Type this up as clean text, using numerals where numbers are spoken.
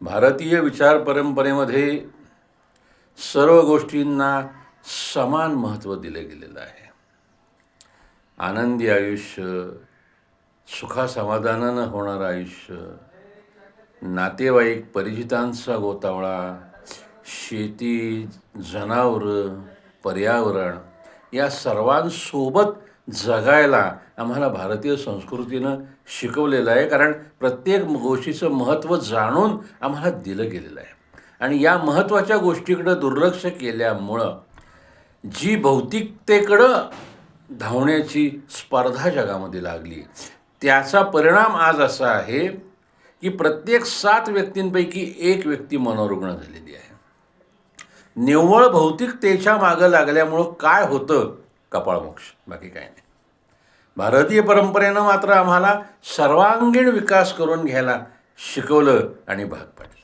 भारतीय विचार परंपरेमध्ये सर्व गोष्टींना समान महत्त्व दिले गेलेलं आहे. आनंदी आयुष्य, सुखासमाधानानं होणारं आयुष्य, नातेवाईक परिचितांचा गोतावळा, शेती, जनावरं, पर्यावरण या सर्वांसोबत जगायला आम्हाला भारतीय संस्कृतीनं शिकवलेलं आहे. कारण प्रत्येक गोष्टीचं महत्त्व जाणून आम्हाला दिलं गेलेलं आहे. आणि या महत्त्वाच्या गोष्टीकडं दुर्लक्ष केल्यामुळं जी भौतिकतेकडं धावण्याची स्पर्धा जगामध्ये लागली, त्याचा परिणाम आज असा आहे की प्रत्येक 7 व्यक्तींपैकी 1 व्यक्ती मनोरुग्ण झालेली आहे. निव्वळ भौतिकतेच्या मागं लागल्यामुळं काय होतं? कपाळमोक्ष, बाकी काय नाही. भारतीय परंपरेनं मात्र आम्हाला सर्वांगीण विकास करून घ्यायला शिकवलं आणि भाग पाडलं.